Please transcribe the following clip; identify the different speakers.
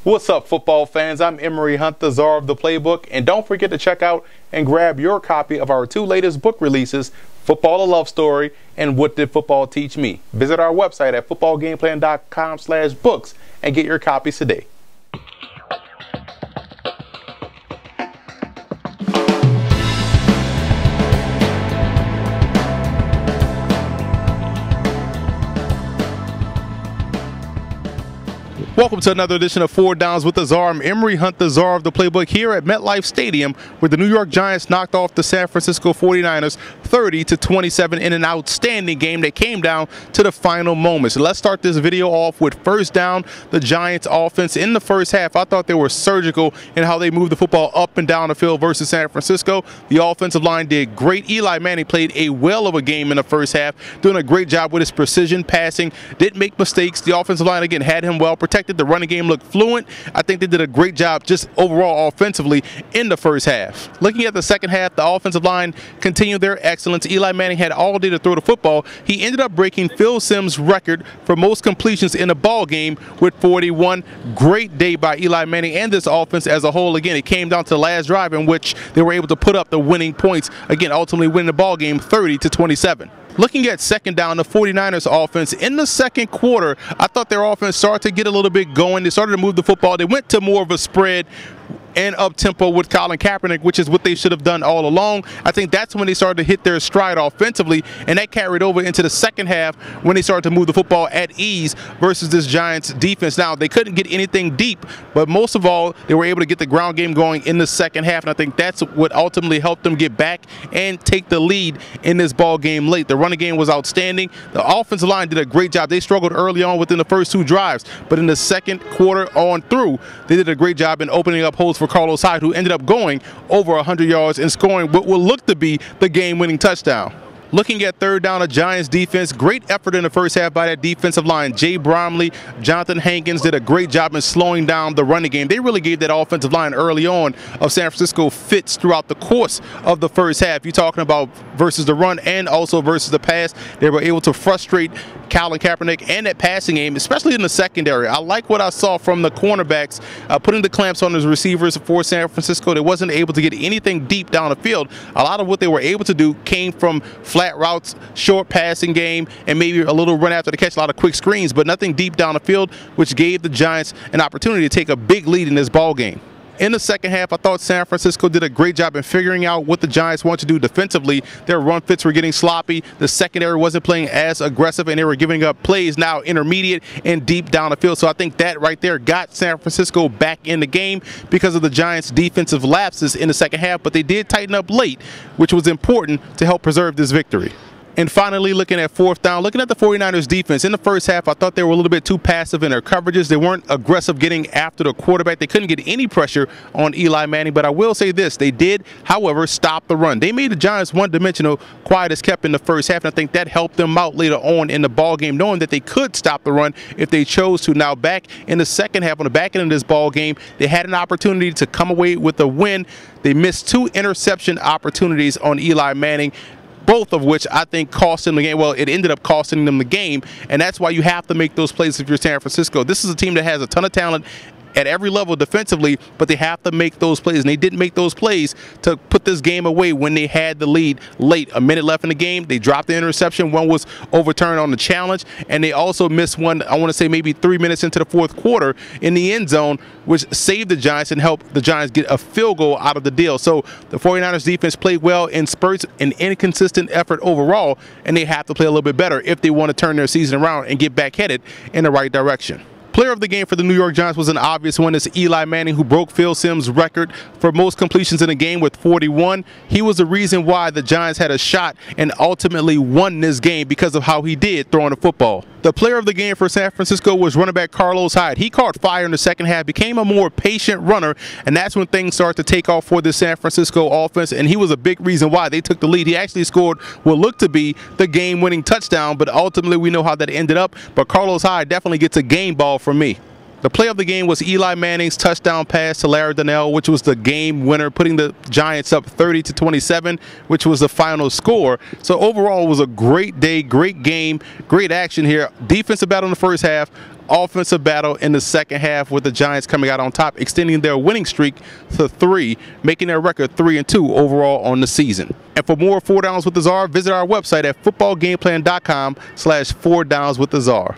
Speaker 1: What's up, football fans? I'm Emory Hunt, the Czar of the Playbook, and don't forget to check out and grab your copy of our two latest book releases, Football: A Love Story and What Did Football Teach Me? Visit our website at footballgameplan.com/books and get your copies today. Welcome to another edition of 4 Downs with the Czar. I'm Emory Hunt, the Czar of the Playbook, here at MetLife Stadium, where the New York Giants knocked off the San Francisco 49ers 30-27 in an outstanding game that came down to the final moments. So let's start this video off with first down. The Giants offense in the first half, I thought they were surgical in how they moved the football up and down the field versus San Francisco. The offensive line did great. Eli Manning played a whale of a game in the first half, doing a great job with his precision passing, didn't make mistakes. The offensive line, again, had him well protected. The running game looked fluent. I think they did a great job just overall offensively in the first half. Looking at the second half, the offensive line continued their excellence. Eli Manning had all day to throw the football. He ended up breaking Phil Simms' record for most completions in a ball game with 41. Great day by Eli Manning and this offense as a whole. Again, it came down to the last drive in which they were able to put up the winning points. Again, ultimately winning the ball game 30-27. Looking at second down, the 49ers offense in the second quarter, I thought their offense started to get a little bit going. They started to move the football. They went to more of a spread and up-tempo with Colin Kaepernick, which is what they should have done all along. I think that's when they started to hit their stride offensively, and that carried over into the second half when they started to move the football at ease versus this Giants defense. Now, they couldn't get anything deep, but most of all, they were able to get the ground game going in the second half, and I think that's what ultimately helped them get back and take the lead in this ball game late. The running game was outstanding. The offensive line did a great job. They struggled early on within the first two drives, but in the second quarter on through, they did a great job in opening up holes for Carlos Hyde, who ended up going over 100 yards and scoring what will look to be the game-winning touchdown. Looking at third down, a Giants defense, great effort in the first half by that defensive line. Jay Bromley, Jonathan Hankins did a great job in slowing down the running game. They really gave that offensive line early on of San Francisco fits throughout the course of the first half. You're talking about versus the run and also versus the pass. They were able to frustrate Colin Kaepernick and that passing game, especially in the secondary. I like what I saw from the cornerbacks, putting the clamps on his receivers for San Francisco. They wasn't able to get anything deep down the field. A lot of what they were able to do came from flat routes, short passing game, and maybe a little run after the catch, a lot of quick screens, but nothing deep down the field, which gave the Giants an opportunity to take a big lead in this ball game. In the second half, I thought San Francisco did a great job in figuring out what the Giants want to do defensively. Their run fits were getting sloppy. The secondary wasn't playing as aggressive, and they were giving up plays now intermediate and deep down the field. So I think that right there got San Francisco back in the game because of the Giants' defensive lapses in the second half. But they did tighten up late, which was important to help preserve this victory. And finally, looking at fourth down, looking at the 49ers defense, in the first half, I thought they were a little bit too passive in their coverages. They weren't aggressive getting after the quarterback. They couldn't get any pressure on Eli Manning. But I will say this, they did, however, stop the run. They made the Giants one-dimensional, quiet as kept in the first half, and I think that helped them out later on in the ballgame, knowing that they could stop the run if they chose to. Now, back in the second half, on the back end of this ballgame, they had an opportunity to come away with a win. They missed two interception opportunities on Eli Manning, both of which I think cost them the game. Well, it ended up costing them the game, and that's why you have to make those plays if you're San Francisco. This is a team that has a ton of talent at every level defensively, but they have to make those plays, and they didn't make those plays to put this game away when they had the lead late. A minute left in the game, they dropped the interception. One was overturned on the challenge, and they also missed one, I want to say maybe 3 minutes into the fourth quarter in the end zone, which saved the Giants and helped the Giants get a field goal out of the deal. So the 49ers defense played well in spurts, an inconsistent effort overall, and they have to play a little bit better if they want to turn their season around and get back headed in the right direction. Player of the game for the New York Giants was an obvious one. It's Eli Manning, who broke Phil Simms' record for most completions in a game with 41. He was the reason why the Giants had a shot and ultimately won this game because of how he did throwing the football. The player of the game for San Francisco was running back Carlos Hyde. He caught fire in the second half, became a more patient runner, and that's when things started to take off for the San Francisco offense, and he was a big reason why they took the lead. He actually scored what looked to be the game-winning touchdown, but ultimately we know how that ended up. But Carlos Hyde definitely gets a game ball from me. The play of the game was Eli Manning's touchdown pass to Larry Donnell, which was the game winner, putting the Giants up 30-27, which was the final score. So overall, it was a great day, great game, great action here. Defensive battle in the first half, offensive battle in the second half, with the Giants coming out on top, extending their winning streak to 3, making their record 3-2 overall on the season. And for more 4 Downs with the Czar, visit our website at footballgameplan.com/4downswiththezar.